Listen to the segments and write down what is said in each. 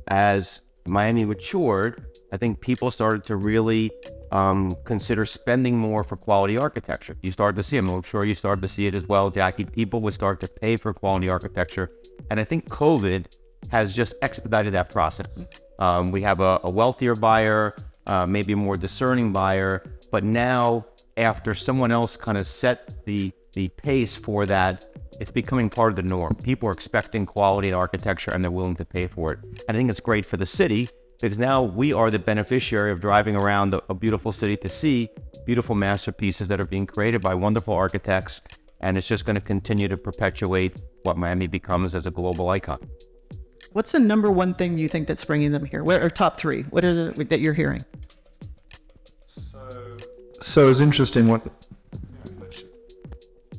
as Miami matured, I think people started to really consider spending more for quality architecture. You started to see them. I'm sure you started to see it as well, Jackie. People would start to pay for quality architecture. And I think COVID has just expedited that process. We have a wealthier buyer, maybe a more discerning buyer, but now after someone else kind of set the pace for that, it's becoming part of the norm. People are expecting quality in architecture and they're willing to pay for it. And I think it's great for the city because now we are the beneficiary of driving around a beautiful city to see beautiful masterpieces that are being created by wonderful architects. And it's just going to continue to perpetuate what Miami becomes as a global icon. What's the number one thing you think that's bringing them here? What are top three? What are that you're hearing? So it's interesting what...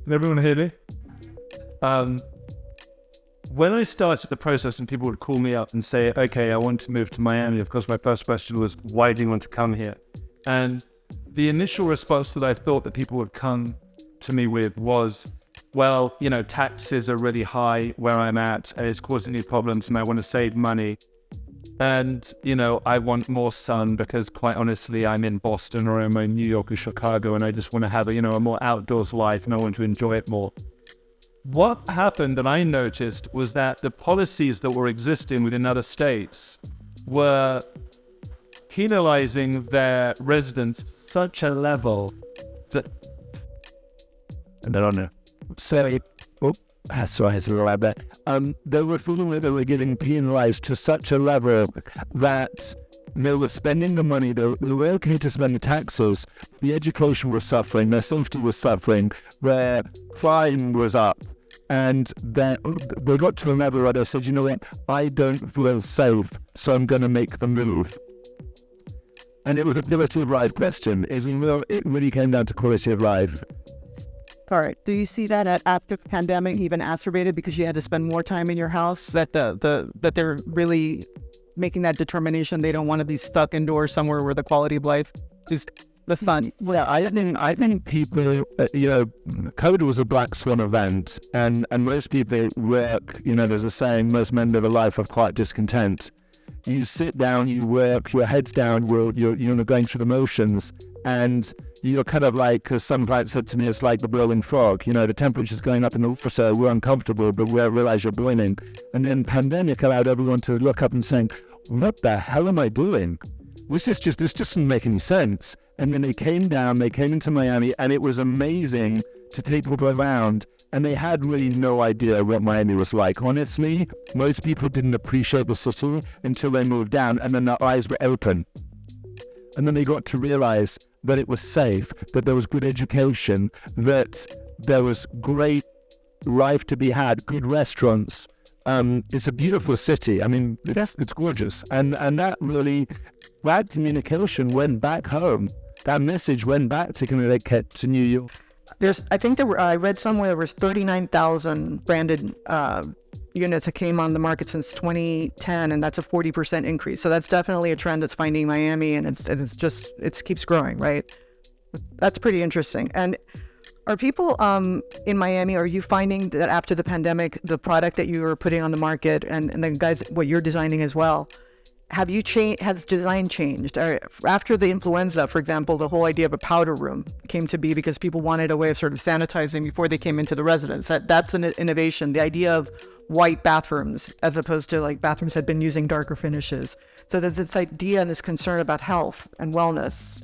Can everyone hear me? When I started the process and people would call me up and say, okay, I want to move to Miami, of course, my first question was, why do you want to come here? And the initial response that I thought that people would come to me with was, well, you know, taxes are really high where I'm at, and it's causing me problems, and I want to save money. And, you know, I want more sun because, quite honestly, I'm in Boston or I'm in New York or Chicago, and I just want to have a more outdoors life, and I want to enjoy it more. What happened that I noticed was that the policies that were existing within other states were penalizing their residents such a level that... And I don't know. Sorry, sorry about that. They were getting penalized to such a level that they were spending the money, they were okay to spend the taxes, the education was suffering, their safety was suffering, their crime was up, and they got to a level where they said, you know what, I don't feel safe, so I'm going to make the move. And it was a quality of life question. It really came down to quality of life. All right. Do you see that after the pandemic even exacerbated because you had to spend more time in your house? That that they're really making that determination they don't want to be stuck indoors somewhere where the quality of life is the fun. Well, I think people, COVID was a black swan event, and most people work. There's a saying: most men live a life of quiet discontent. You sit down, you work, your head's down, you're going through the motions, and you're kind of like, because some clients said to me, it's like the boiling frog. The temperature's going up in the water, we're uncomfortable, but we realize you're boiling. And then pandemic allowed everyone to look up and saying, what the hell am I doing? This just doesn't make any sense. And then they came into Miami, and it was amazing to take people around. And they had really no idea what Miami was like. Honestly, most people didn't appreciate the city until they moved down, and then their eyes were open. And then they got to realize that it was safe, that there was good education, that there was great life to be had, good restaurants. It's a beautiful city. I mean, it's gorgeous. And that communication went back home. That message went back to Connecticut, to New York. I read somewhere there was 39,000 branded units that came on the market since 2010, and that's a 40% increase. So that's definitely a trend that's finding Miami, and it keeps growing, right? That's pretty interesting. And are people in Miami, are you finding that after the pandemic, the product that you are putting on the market and the guys, what you're designing as well, has design changed? Or after the influenza, for example, the whole idea of a powder room came to be because people wanted a way of sort of sanitizing before they came into the residence. That's an innovation. The idea of white bathrooms as opposed to like bathrooms had been using darker finishes. So there's this idea and this concern about health and wellness.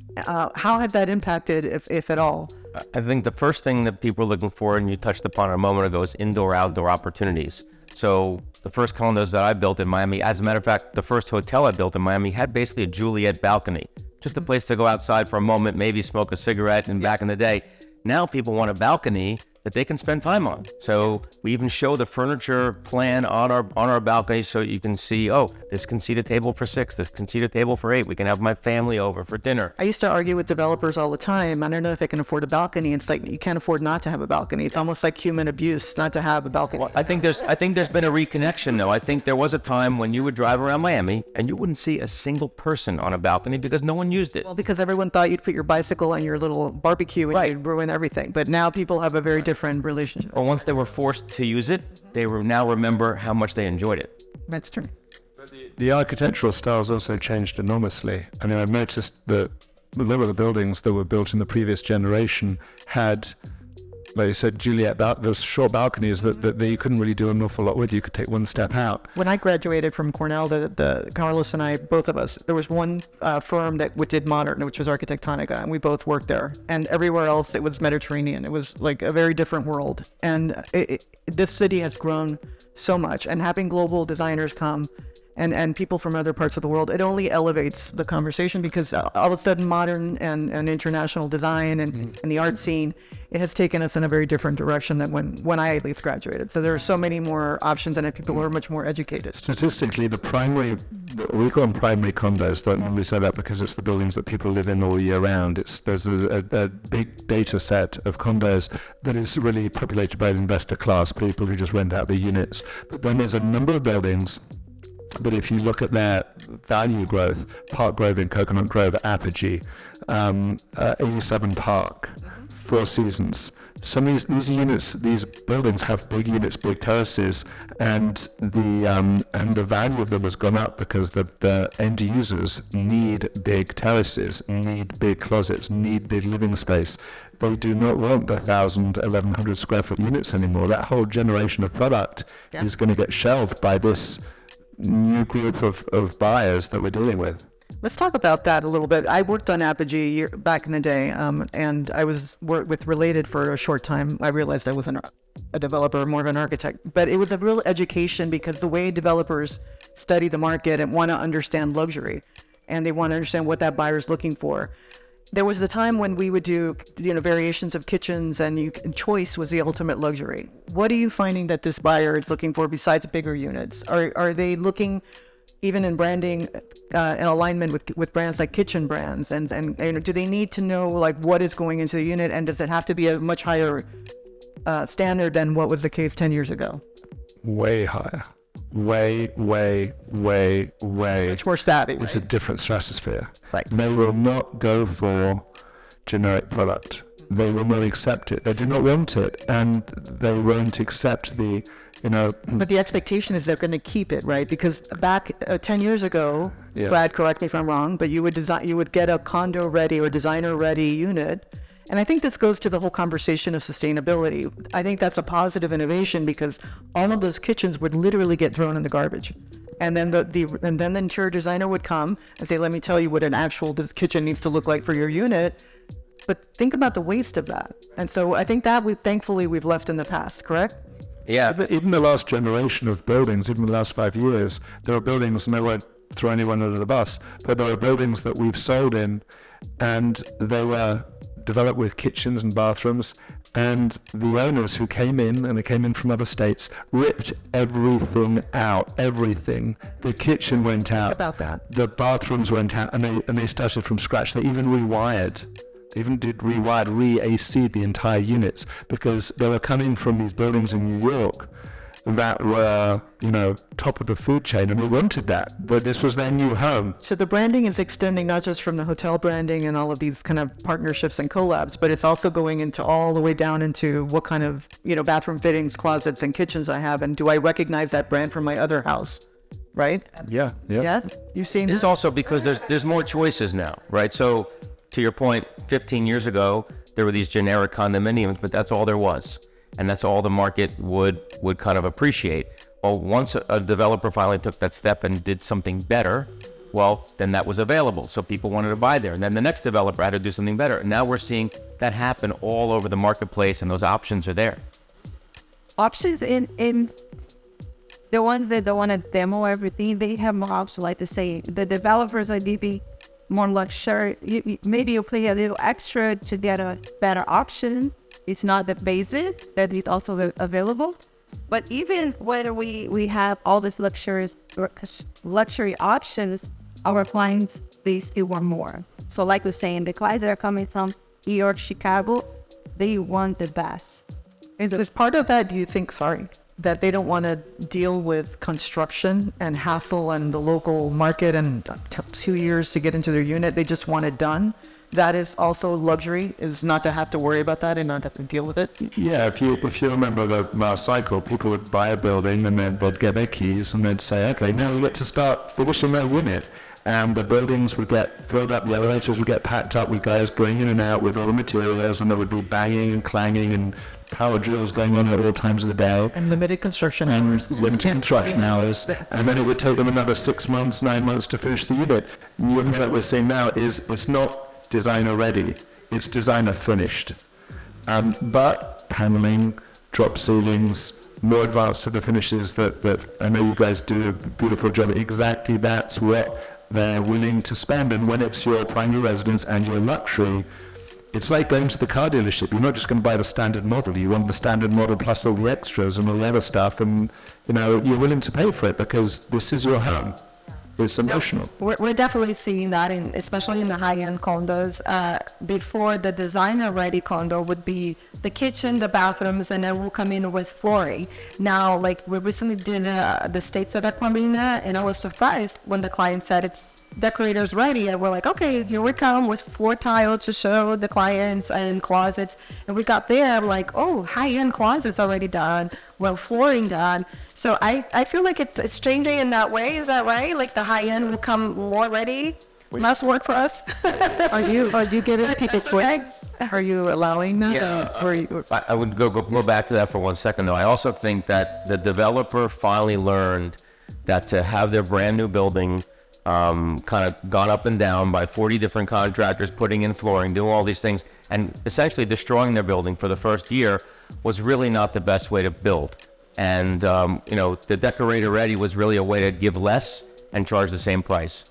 How has that impacted, if at all? I think the first thing that people are looking for, and you touched upon it a moment ago, is indoor-outdoor opportunities. So the first condos that I built in Miami, as a matter of fact, the first hotel I built in Miami had basically a Juliet balcony, just a place to go outside for a moment, maybe smoke a cigarette. And back in the day, now people want a balcony that they can spend time on. So we even show the furniture plan on our balcony so you can see, oh, this can seat a table for 6, this can seat a table for 8. We can have my family over for dinner. I used to argue with developers all the time. I don't know if I can afford a balcony. It's like you can't afford not to have a balcony. It's almost like human abuse not to have a balcony. Well, I think there's been a reconnection though. I think there was a time when you would drive around Miami and you wouldn't see a single person on a balcony because no one used it. Well, because everyone thought you'd put your bicycle on your little barbecue and right. You'd ruin everything. But now people have a very different relationship. Or once they were forced to use it, they now remember how much they enjoyed it. That's true. But the architectural styles also changed enormously. I mean, I've noticed that a lot of the buildings that were built in the previous generation had, like you said, Juliet, those short balconies that you couldn't really do an awful lot with. You could take one step out. When I graduated from Cornell, the Carlos and I, both of us, there was one firm that did modern, which was Arquitectonica, and we both worked there. And everywhere else, it was Mediterranean. It was like a very different world. And this city has grown so much. And having global designers come and people from other parts of the world, it only elevates the conversation, because all of a sudden modern and international design and the art scene, it has taken us in a very different direction than when I at least graduated. So there are so many more options, and people are much more educated. Statistically, we call them primary condos, don't normally say that because it's the buildings that people live in all year round. There's a big data set of condos that is really populated by the investor class, people who just rent out the units. But then there's a number of buildings but if you look at their value growth, Park Grove in Coconut Grove, Apogee, 87 Park, Four Seasons, some of these units, these buildings have big units, big terraces, and the value of them has gone up because the end users need big terraces, need big closets, need big living space. They do not want the 1,000, 1,100 square foot units anymore. That whole generation of product is going to get shelved by this new group of buyers that we're dealing with. Let's talk about that a little bit. I worked on Apogee back in the day, and I worked with Related for a short time. I realized I wasn't a developer, more of an architect, but it was a real education because the way developers study the market and want to understand luxury, and they want to understand what that buyer is looking for. There was the time when we would do, variations of kitchens, and choice was the ultimate luxury. What are you finding that this buyer is looking for besides bigger units? Are they looking, even in branding, in alignment with brands like kitchen brands, and do they need to know like what is going into the unit, and does it have to be a much higher standard than what was the case 10 years ago? Way higher. Way. Much more savvy. It's a different stratosphere. Right. They will not go for generic product. They will not accept it. They do not want it, and they won't accept the. But the expectation is they're going to keep it, right? Because back 10 years ago, Brad, correct me if I'm wrong, but you would get a condo ready or designer ready unit. And I think this goes to the whole conversation of sustainability. I think that's a positive innovation because all of those kitchens would literally get thrown in the garbage. And then the interior designer would come and say, let me tell you what an actual kitchen needs to look like for your unit. But think about the waste of that. And so I think that thankfully we've left in the past, correct? Yeah. Even the last generation of buildings, even the last 5 years, there are buildings, and I won't throw anyone under the bus, but there are buildings that we've sold in, and they were developed with kitchens and bathrooms, and the owners who came in, and they came in from other states, ripped everything out, everything. The kitchen went out. About that. The bathrooms went out, and they started from scratch. They even rewired. They even did re-AC the entire units because they were coming from these buildings in New York that were, top of the food chain, and they wanted that. But this was their new home. So the branding is extending not just from the hotel branding and all of these kind of partnerships and collabs, but it's also going into all the way down into what kind of, bathroom fittings, closets, and kitchens I have, and do I recognize that brand from my other house, right? Yeah. Yes? You've seen It's also because there's more choices now, right? So to your point, 15 years ago, there were these generic condominiums, but that's all there was. And that's all the market would kind of appreciate. Well, once a developer finally took that step and did something better, well, then that was available. So people wanted to buy there. And then the next developer had to do something better. And now we're seeing that happen all over the marketplace, and those options are there. Options in the ones that don't want to demo everything, they have more options. Like to say, the developers are maybe more luxury. Maybe you pay a little extra to get a better option. It's not the basic that is also available. But even when we have all these luxury options, our clients, they still want more. So like we're saying, the clients that are coming from New York, Chicago, they want the best. Is part of that, do you think, that they don't want to deal with construction and hassle and the local market and 2 years to get into their unit? They just want it done. that is also luxury, is not to have to worry about that and not have to deal with it? Yeah, if you remember the last cycle, people would buy a building and then they'd get their keys and they'd say, okay, now we get to start finishing their unit. And the buildings would get filled up, the elevators would get packed up with guys going in and out with all the materials, and there would be banging and clanging and power drills going on at all times of the day. And limited construction hours. Limited construction hours. And then it would take them another 6 months, 9 months to finish the unit. And the unit that we're seeing now is, it's not designer ready, it's designer finished. But paneling, drop ceilings, more advanced to the finishes that I know you guys do a beautiful job. Exactly, that's what they're willing to spend. And when it's your primary residence and your luxury, it's like going to the car dealership. You're not just going to buy the standard model. You want the standard model plus all the extras and all the other stuff, and you're willing to pay for it because this is your home. It's emotional. We're definitely seeing that, especially in the high-end condos. Before, the designer-ready condo would be the kitchen, the bathrooms, and then we'll come in with flooring. Now, like we recently did the States at Aquamarina, and I was surprised when the client said it's decorators ready, and we're like, okay, here we come with floor tile to show the clients and closets. And we got there, like, oh, high-end closets already done, well, flooring done. So I feel like it's changing in that way. Is that right? Like the high-end will come more ready, less work for us. Are you giving people choice? Are you allowing that? Yeah, I would go back to that for 1 second, though. I also think that the developer finally learned that to have their brand new building kind of gone up and down by 40 different contractors, putting in flooring, doing all these things, and essentially destroying their building for the first year was really not the best way to build. And, the decorator ready was really a way to give less and charge the same price.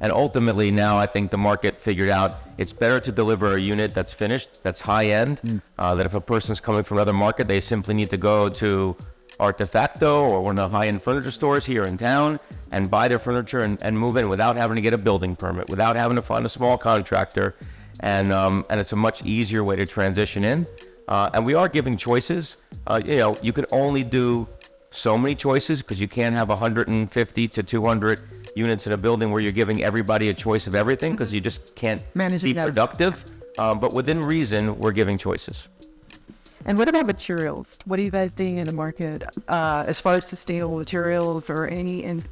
And ultimately now I think the market figured out it's better to deliver a unit that's finished, that's high end, that if a person's coming from another market, they simply need to go to Artefacto or one of the high-end furniture stores here in town and buy their furniture and move in without having to get a building permit, without having to find a small contractor, and it's a much easier way to transition in. And we are giving choices. You can only do so many choices because you can't have 150 to 200 units in a building where you're giving everybody a choice of everything because you just can't be productive. But within reason, we're giving choices. And what about materials? What are you guys seeing in the market as far as sustainable materials or any? And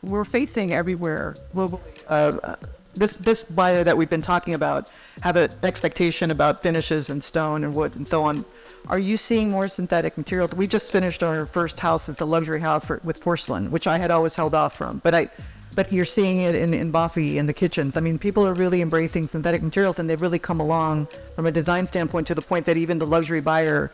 we're facing everywhere globally. This buyer that we've been talking about have an expectation about finishes and stone and wood and so on. Are you seeing more synthetic materials? We just finished our first house as a luxury house with porcelain, which I had always held off from. But you're seeing it in Buffy, in the kitchens. I mean, people are really embracing synthetic materials, and they've really come along from a design standpoint to the point that even the luxury buyer,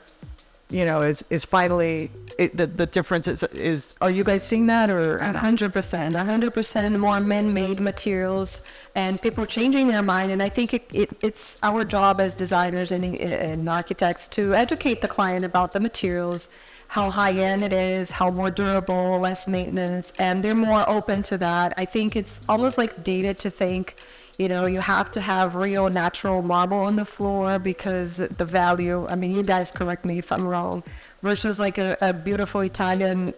is finally, the difference is, are you guys seeing that? Or 100% more man-made materials, and people changing their mind. And I think it's our job as designers and architects to educate the client about the materials, how high-end it is, how more durable, less maintenance, and they're more open to that. I think it's almost like dated to think, you have to have real natural marble on the floor because the value, I mean, you guys correct me if I'm wrong, versus like a beautiful Italian,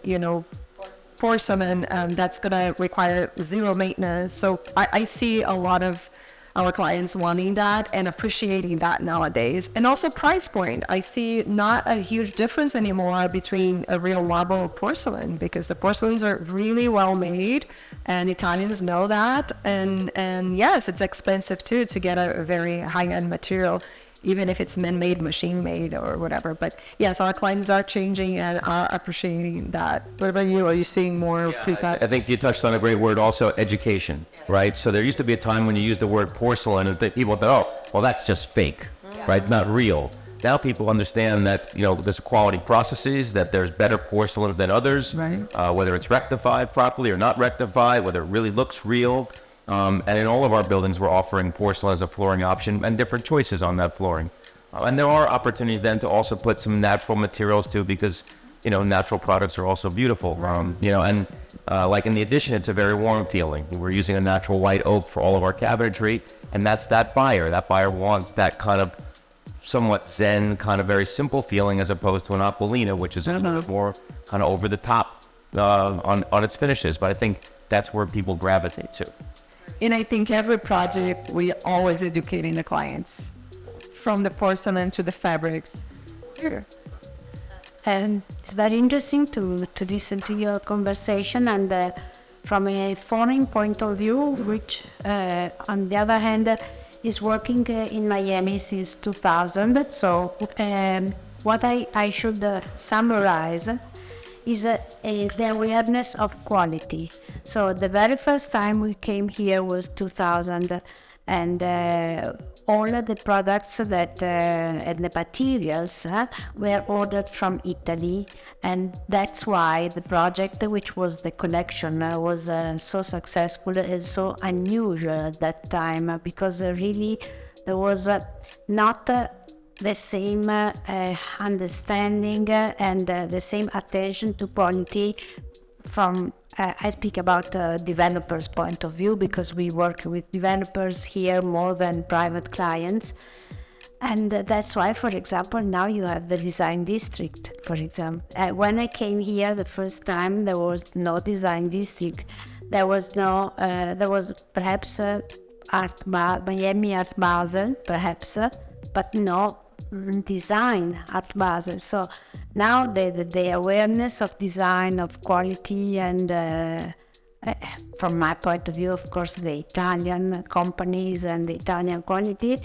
porcelain that's going to require zero maintenance. So I see a lot of our clients wanting that and appreciating that nowadays. And also price point. I see not a huge difference anymore between a real marble or porcelain because the porcelains are really well made and Italians know that. And yes, it's expensive too to get a very high-end material, even if it's man-made, machine-made or whatever. But yes, our clients are changing and are appreciating that. what about you? Are you seeing more precut? I think you touched on a great word also, education, right? So there used to be a time when you used the word porcelain and people thought, oh, well, that's just fake, right? Not real. Now people understand that, there's quality processes, that there's better porcelains than others, right? Whether it's rectified properly or not rectified, whether it really looks real. And in all of our buildings, we're offering porcelain as a flooring option and different choices on that flooring. And there are opportunities then to also put some natural materials too, because, natural products are also beautiful. Like in the addition, it's a very warm feeling. We're using a natural white oak for all of our cabinetry, and that's that buyer. That buyer wants that kind of somewhat zen, kind of very simple feeling as opposed to an Aquilina, which is a little bit more kind of over the top on its finishes. But I think that's where people gravitate to. And I think every project, we always educating the clients, from the porcelain to the fabrics. Here. It's very interesting to listen to your conversation, and from a foreign point of view, which on the other hand is working in Miami since 2000. So what I should summarize is the awareness of quality. So the very first time we came here was 2000, and all of the products that and the materials were ordered from Italy, and that's why the project, which was the collection, was so successful and so unusual at that time, because really there was not the same understanding and the same attention to quality from I speak about developers' point of view, because we work with developers here more than private clients. And that's why, for example, now you have the design district, for example. When I came here the first time, there was no design district. There was perhaps Miami Art Basel, perhaps, but no design Art Basel. So now the awareness of design, of quality, and from my point of view, of course, the Italian companies and the Italian quality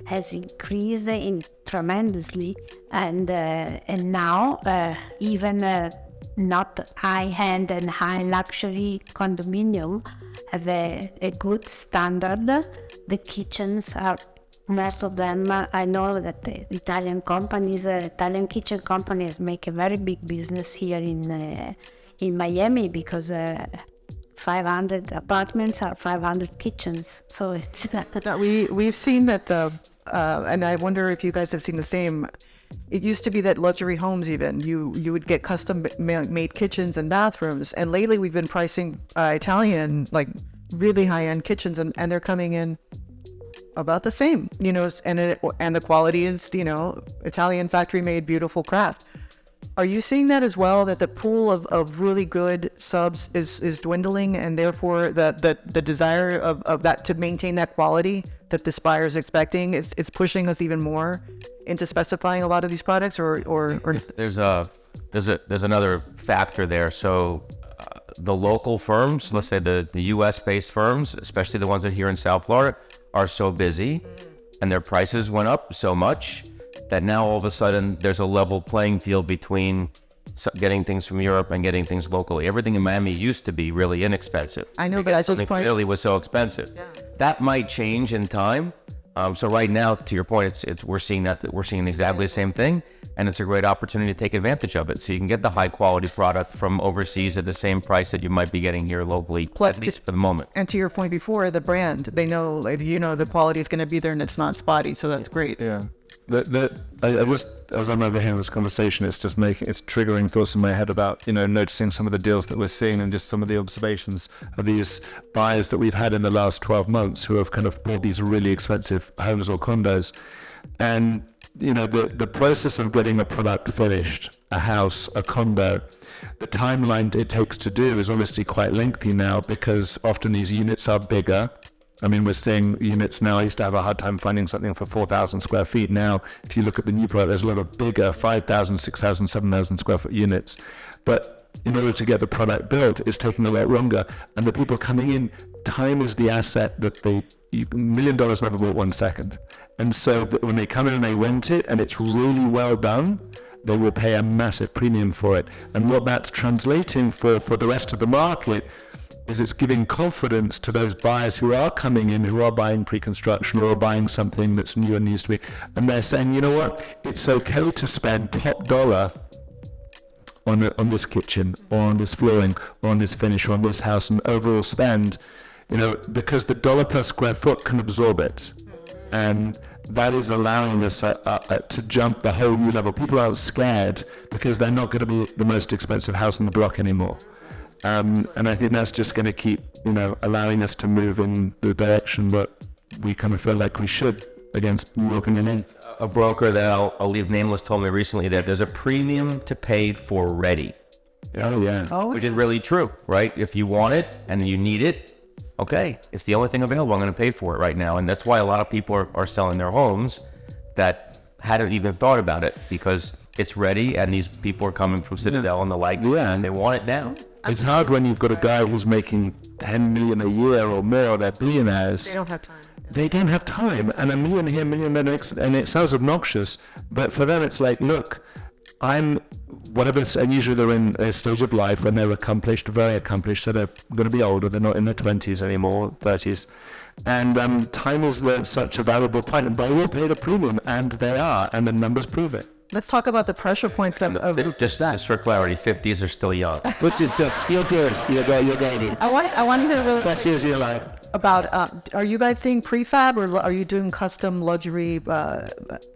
has increased tremendously, and now even not high-end and high luxury condominium have a good standard. The kitchens are, most of them, I know that the Italian companies, Italian kitchen companies make a very big business here in Miami, because 500 apartments are 500 kitchens. So it's we've seen that, and I wonder if you guys have seen the same. It used to be that luxury homes, even you would get custom made kitchens and bathrooms, and lately we've been pricing Italian, like really high-end kitchens, and they're coming in about the same, and the quality is, Italian factory made beautiful craft. Are you seeing that as well, that the pool of really good subs is dwindling, and therefore the desire of that to maintain that quality that the buyer is expecting is pushing us even more into specifying a lot of these products, or There's another factor there. So the local firms, let's say the U.S. based firms, especially the ones that are here in South Florida, are so busy, and their prices went up so much that now all of a sudden there's a level playing field between getting things from Europe and getting things locally. Everything in Miami used to be really inexpensive. I know, but I just Italy was so expensive. Yeah. That might change in time. So right now, to your point, we're seeing exactly the same thing, and it's a great opportunity to take advantage of it. So you can get the high quality product from overseas at the same price that you might be getting here locally, at least for the moment. And to your point before, the brand, they know, the quality is going to be there and it's not spotty, so that's great. Yeah. As I'm overhearing this conversation, it's triggering thoughts in my head about, noticing some of the deals that we're seeing, and just some of the observations of these buyers that we've had in the last 12 months who have kind of bought these really expensive homes or condos. And, the process of getting a product finished, a house, a condo, the timeline it takes to do is obviously quite lengthy now, because often these units are bigger. I mean, we're seeing units now. I used to have a hard time finding something for 4,000 square feet. Now, if you look at the new product, there's a lot of bigger 5,000, 6,000, 7,000 square foot units. But in order to get the product built, it's taking a lot longer. And the people coming in, time is the asset that $1 million never bought 1 second. And so when they come in and they rent it and it's really well done, they will pay a massive premium for it. And what that's translating for the rest of the market is it's giving confidence to those buyers who are coming in, who are buying pre-construction or are buying something that's new and needs to be, and they're saying, you know what, it's okay to spend top dollar on this kitchen, or on this flooring, or on this finish, or on this house, and overall spend, because the dollar per square foot can absorb it. And that is allowing us to jump the whole new level. People are scared because they're not going to be the most expensive house on the block anymore. And I think that's just going to keep, allowing us to move in the direction that we kind of feel like we should against walking in. A broker that I'll leave nameless told me recently that there's a premium to pay for ready. Oh, yeah. Which is really true, right? If you want it and you need it, okay, it's the only thing available. I'm going to pay for it right now. And that's why a lot of people are selling their homes that hadn't even thought about it, because it's ready and these people are coming from Citadel and the like, and they want it now. It's hard when you've got a guy who's making 10 million a year or more, they're billionaires. They don't have time. They don't have time, and a million here, million there, and it sounds obnoxious, but for them it's like, look, I'm whatever, and usually they're in a stage of life when they're accomplished, very accomplished, so they're going to be older, they're not in their 20s anymore, 30s, and time is such a valuable point, and they will pay the premium, and they are, and the numbers prove it. Let's talk about the pressure points of Just for clarity, 50s are still young. Which is you're good, you're good. I want to hear really Best years of your life. about, are you guys seeing prefab, or are you doing custom luxury,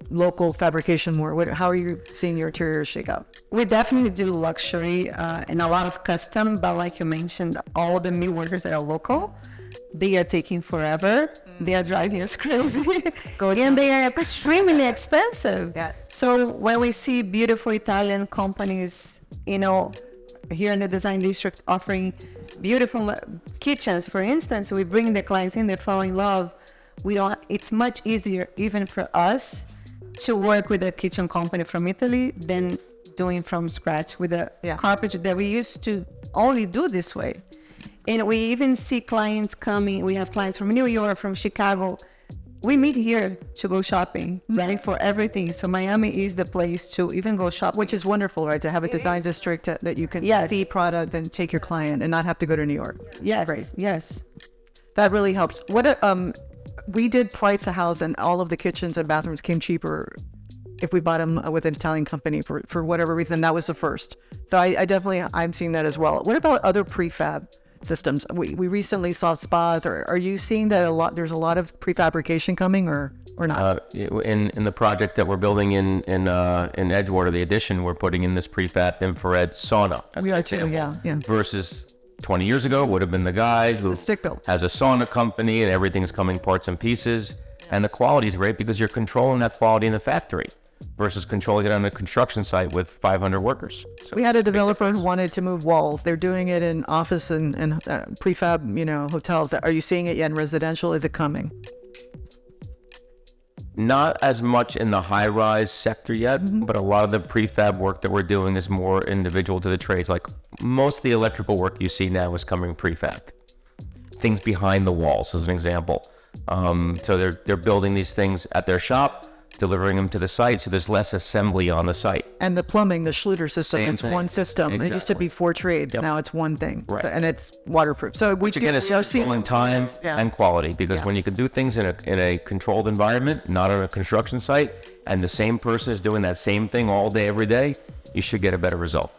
local fabrication more? How are you seeing your interiors shake out? We definitely do luxury and a lot of custom, but like you mentioned, all the new workers that are local, they are taking forever. They are driving us crazy. And they are extremely expensive. Yes. So when we see beautiful Italian companies, here in the design district offering beautiful kitchens, for instance, we bring the clients in, they fall in love. It's much easier even for us to work with a kitchen company from Italy than doing from scratch with a carpenter that we used to only do this way. And we even see clients coming. We have clients from New York, from Chicago. We meet here to go shopping, right, for everything. So Miami is the place to even go shopping. Which is wonderful, right? To have a design district that you can see product and take your client and not have to go to New York. Yes, Great. yes. That really helps. We did price a house, and all of the kitchens and bathrooms came cheaper if we bought them with an Italian company for whatever reason. That was the first. So I'm seeing that as well. What about other prefab systems? We recently saw spas. Are you seeing that there's a lot of prefabrication coming, or not? In the project that we're building in Edgewater, the addition, we're putting in this prefab infrared sauna. We are too, yeah. Versus 20 years ago would have been the guy who stick built. has a sauna company and everything's coming parts and pieces, and the quality is great because you're controlling that quality in the factory versus controlling it on a construction site with 500 workers. So we had a developer who wanted to move walls. They're doing it in office and prefab, hotels. Are you seeing it yet in residential? Is it coming? Not as much in the high-rise sector yet, but a lot of the prefab work that we're doing is more individual to the trades. Like most of the electrical work you see now is coming prefab. Things behind the walls, as an example. So they're building these things at their shop, delivering them to the site, so there's less assembly on the site. And the plumbing, the Schluter system, Same it's thing. one system. Exactly. It used to be 4 trades. Yep. Now it's one thing. Right. So, and it's waterproof. So Which again is controlling time and quality, because when you can do things in a controlled environment, not on a construction site, and the same person is doing that same thing all day, every day, you should get a better result.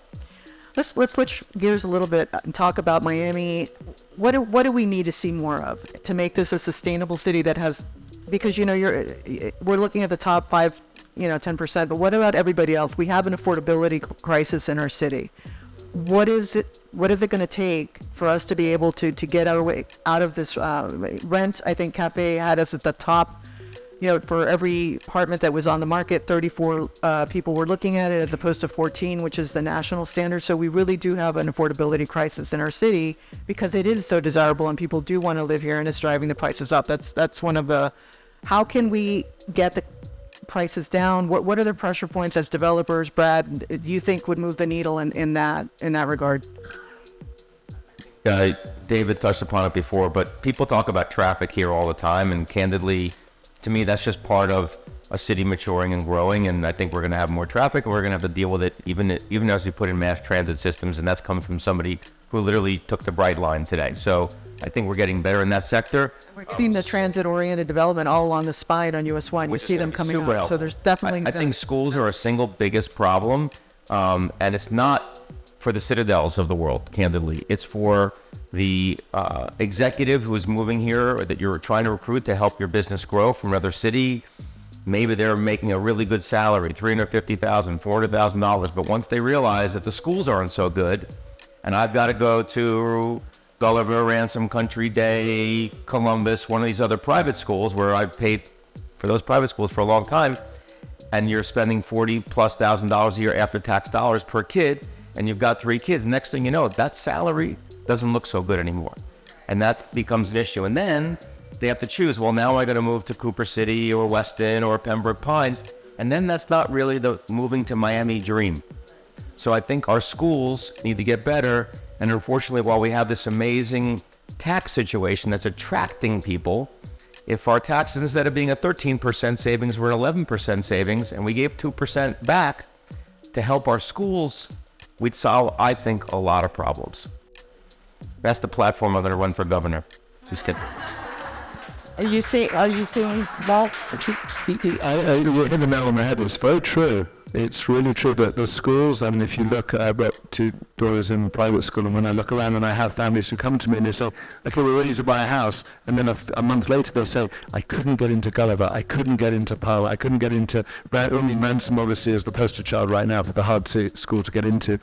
Let's switch gears a little bit and talk about Miami. What do we need to see more of to make this a sustainable city that has, because we're looking at the top 5, 10%, but what about everybody else? We have an affordability crisis in our city. What is it going to take for us to be able to get our way out of this rent? I think Cafe had us at the top. For every apartment that was on the market, 34 people were looking at it, as opposed to 14, which is the national standard. So we really do have an affordability crisis in our city because it is so desirable and people do want to live here, and it's driving the prices up. That's one of the. How can we get the prices down? What are the pressure points as developers, Brad, do you think would move the needle in that regard? David touched upon it before, but people talk about traffic here all the time, and candidly, to me, that's just part of a city maturing and growing, and I think we're going to have more traffic, and we're going to have to deal with it even as we put in mass transit systems, and that's come from somebody who literally took the Bright Line today. So I think we're getting better in that sector. We're getting the transit-oriented development all along the spine on US 1. You see them coming up, so there's definitely... I think schools are our single biggest problem, and it's not for the Citadels of the world, candidly. It's for the executive who is moving here, or that you're trying to recruit to help your business grow from another city. Maybe they're making a really good salary, $350,000, $400,000, but once they realize that the schools aren't so good, and I've got to go to Gulliver, Ransom, Country Day, Columbus, one of these other private schools where I've paid for those private schools for a long time, and you're spending $40,000+ a year after tax dollars per kid, and you've got 3 kids. Next thing you know, that salary doesn't look so good anymore. And that becomes an issue. And then they have to choose, well, now I'm going to move to Cooper City or Weston or Pembroke Pines. And then that's not really the moving to Miami dream. So I think our schools need to get better. And unfortunately, while we have this amazing tax situation that's attracting people, if our taxes, instead of being a 13% savings, were an 11% savings, and we gave 2% back to help our schools, we'd solve, I think, a lot of problems. That's the platform I'm going to run for governor. Just kidding. Are you saying that? I hit the nail on the head. It's very true. It's really true that the schools, I mean, if you look, I wrote 2 daughters in private school, and when I look around and I have families who come to me and they say, okay, we're ready to buy a house, and then a month later they'll say, I couldn't get into Gulliver, I couldn't get into Pearl, I couldn't get into, only Ransom obviously is the poster child right now for the hard school to get into.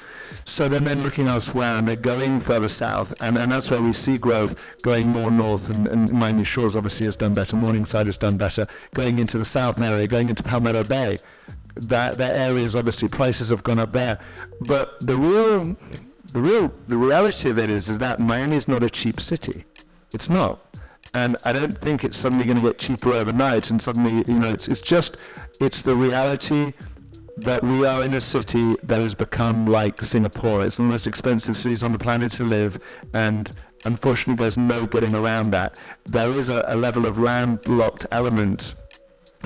So then they're looking elsewhere and they're going further south, and that's where we see growth going more north, and Miami Shores obviously has done better, Morningside has done better, going into the south area, going into Palmetto Bay. That areas, obviously prices have gone up there, but the reality of it is that Miami is not a cheap city. It's not, and I don't think it's suddenly going to get cheaper overnight. And suddenly, it's the reality that we are in a city that has become like Singapore. It's one of the most expensive cities on the planet to live, and unfortunately, there's no getting around that. There is a level of landlocked element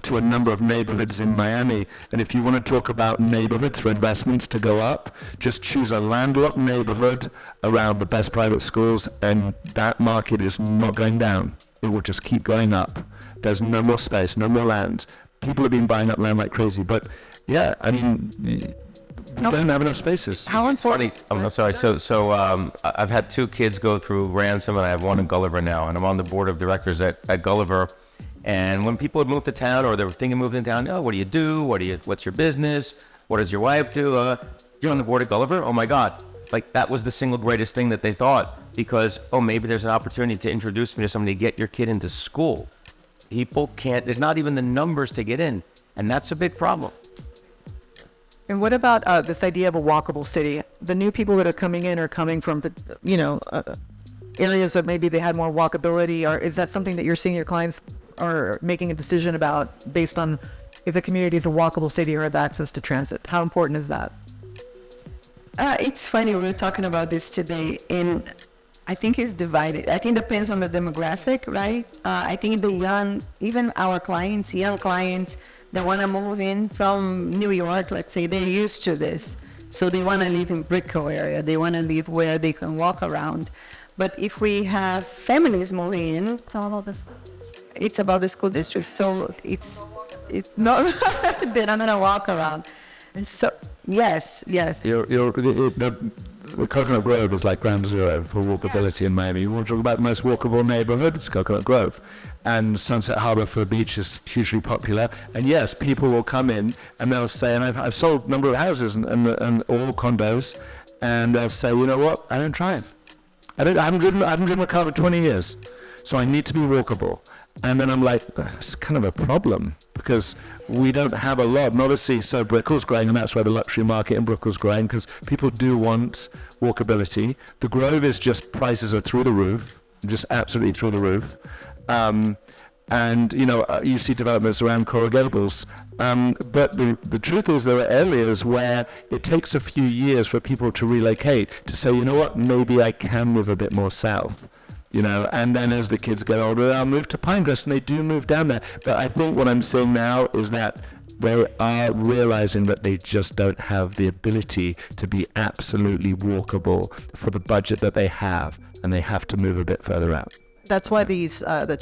to a number of neighborhoods in Miami. And if you want to talk about neighborhoods for investments to go up, just choose a landlocked neighborhood around the best private schools, and that market is not going down. It will just keep going up. There's no more space, no more land. People have been buying up land like crazy, but yeah, I mean, we don't have enough spaces. How important? I'm sorry. So I've had 2 kids go through Ransom, and I have one in Gulliver now, and I'm on the board of directors at Gulliver. And when people would move to town, or they were thinking of moving to town, what do you do? What's your business? What does your wife do? You're on the board of Gulliver? Oh my God. Like, that was the single greatest thing that they thought, because, maybe there's an opportunity to introduce me to somebody to get your kid into school. People can't, there's not even the numbers to get in. And that's a big problem. And what about this idea of a walkable city? The new people that are coming in are coming from, areas that maybe they had more walkability, or is that something that you're seeing your clients are making a decision about based on if the community is a walkable city or has access to transit? How important is that? It's funny, we were talking about this today, and I think it's divided. I think it depends on the demographic, right? I think even our clients, young clients that want to move in from New York, let's say, they're used to this. So they want to live in Brickell area. They want to live where they can walk around. But if we have families moving in, it's about the school district. So it's not, they're not going to walk around. So, yes. The Coconut Grove is like ground zero for walkability in Miami. You want to talk about the most walkable neighborhood? It's Coconut Grove. And Sunset Harbor for a beach is hugely popular. And yes, people will come in and they'll say, and I've sold a number of houses and all condos, and they'll say, you know what, I don't drive. I haven't driven a car for 20 years, so I need to be walkable. And then I'm like, it's kind of a problem, because we don't have a lot. And obviously, so Brickell's growing, and that's where the luxury market in Brickell's growing, because people do want walkability. The Grove is just, prices are through the roof, just absolutely through the roof. And, you see developments around Coral Gables. But the truth is there are areas where it takes a few years for people to relocate, to say, you know what, maybe I can move a bit more south. And then as the kids get older, they'll move to Pinecrest, and they do move down there. But I think what I'm seeing now is that they are realizing that they just don't have the ability to be absolutely walkable for the budget that they have, and they have to move a bit further out. That's why the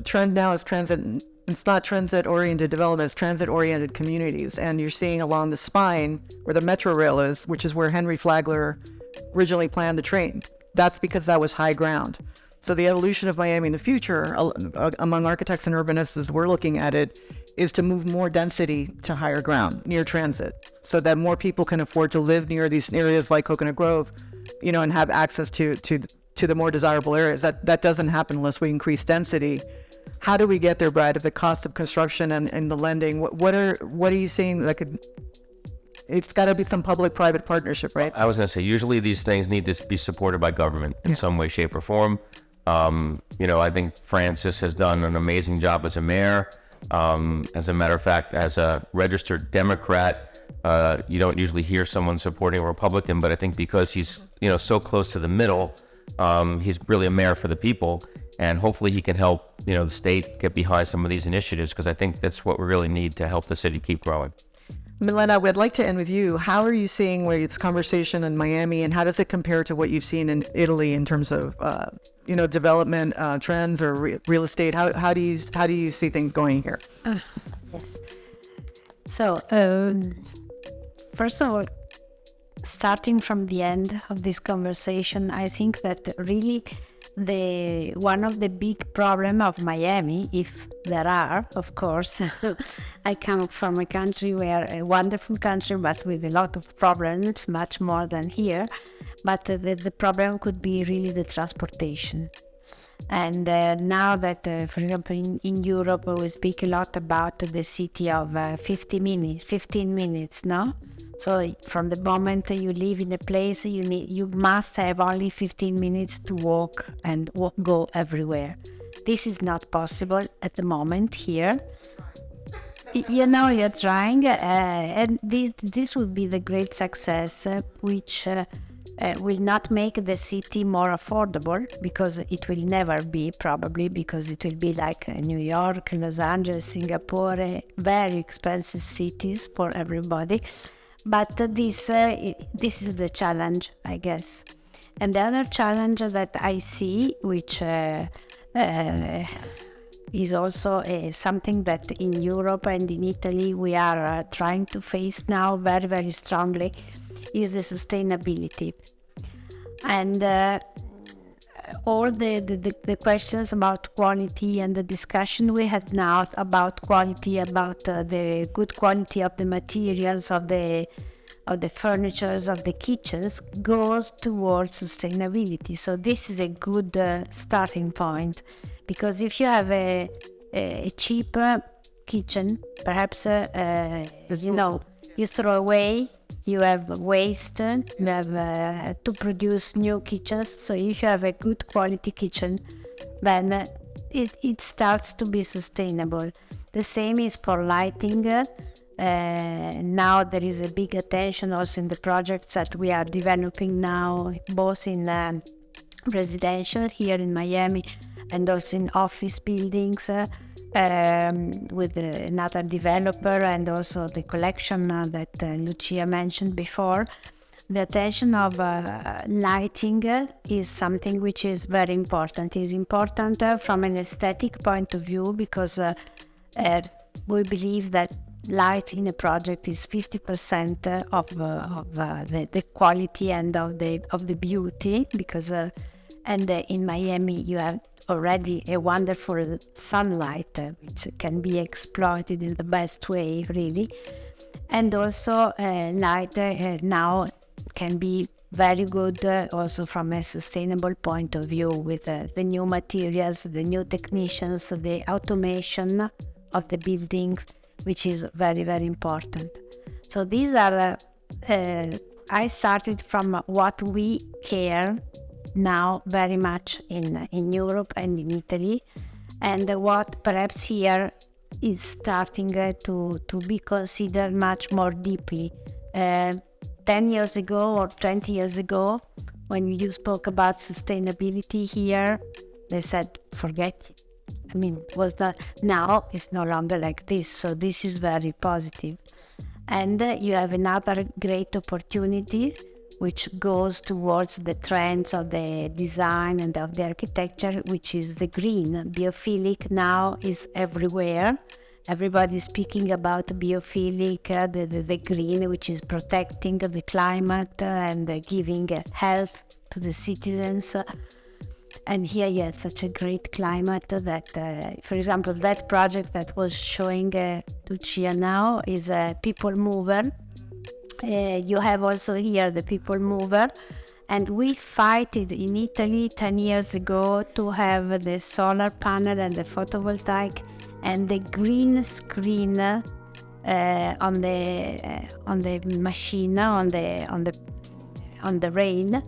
trend now is transit. It's not transit-oriented development, it's transit-oriented communities. And you're seeing along the spine where the Metro Rail is, which is where Henry Flagler originally planned the train. That's because that was high ground. So the evolution of Miami in the future, among architects and urbanists as we're looking at it, is to move more density to higher ground, near transit, so that more people can afford to live near these areas like Coconut Grove, and have access to the more desirable areas. That doesn't happen unless we increase density. How do we get there, Brad, if the cost of construction and the lending, what are you seeing that could it's got to be some public-private partnership, right? I was going to say, usually these things need to be supported by government in some way, shape, or form. I think Francis has done an amazing job as a mayor. As a matter of fact, as a registered Democrat, you don't usually hear someone supporting a Republican, but I think because he's, so close to the middle, he's really a mayor for the people, and hopefully he can help, the state get behind some of these initiatives, because I think that's what we really need to help the city keep growing. Milena, we'd like to end with you. How are you seeing this conversation in Miami, and how does it compare to what you've seen in Italy in terms of, development trends or real estate? How do you see things going here? Yes. So, first of all, starting from the end of this conversation, I think that really one of the big problem of Miami, if there are, of course, I come from a country a wonderful country, but with a lot of problems, much more than here. But the problem could be really the transportation. And now that, for example, in Europe, we speak a lot about the city of 15 minutes, no? So from the moment you live in a place, you must have only 15 minutes to walk and go everywhere. This is not possible at the moment here. You're trying, and this will be the great success, which will not make the city more affordable, because it will never be, probably, because it will be like New York, Los Angeles, Singapore, very expensive cities for everybody. But this is the challenge, I guess. And the other challenge that I see, which is also something that in Europe and in Italy we are trying to face now very, very strongly, is the sustainability. And all the questions about quality and the discussion we had now about quality, about the good quality of the materials, of the furnitures, of the kitchens, goes towards sustainability. So this is a good starting point, because if you have a cheap kitchen, perhaps you throw away, you have waste, you have to produce new kitchens. So if you have a good quality kitchen, then it starts to be sustainable. The same is for lighting. Now there is a big attention also in the projects that we are developing now, both in residential here in Miami and also in office buildings, with another developer, and also the collection that Lucia mentioned before. The attention of lighting is something which is very important. It's important from an aesthetic point of view, because we believe that light in a project is 50% of the quality and of the beauty, because and in Miami you have already a wonderful sunlight which can be exploited in the best way, really. And also light now can be very good also from a sustainable point of view, with the new materials, the new technicians, the automation of the buildings, which is very, very important. So these are, I started from what we care now very much in Europe and in Italy, and what perhaps here is starting to be considered much more deeply. 10 years ago or 20 years ago, when you spoke about sustainability here, they said, forget it. I mean, now it's no longer like this, so this is very positive. And you have another great opportunity which goes towards the trends of the design and of the architecture, which is the green. Biophilic now is everywhere. Everybody's speaking about biophilic, the green, which is protecting the climate and giving health to the citizens. And here you have such a great climate that, for example, that project that was showing Lucia now is a people mover. You have also here the people mover, and we fought it in Italy 10 years ago to have the solar panel and the photovoltaic, and the green screen on the machine, on the rain,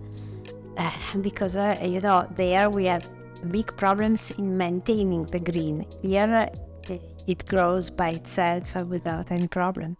because there we have big problems in maintaining the green. Here it grows by itself without any problem.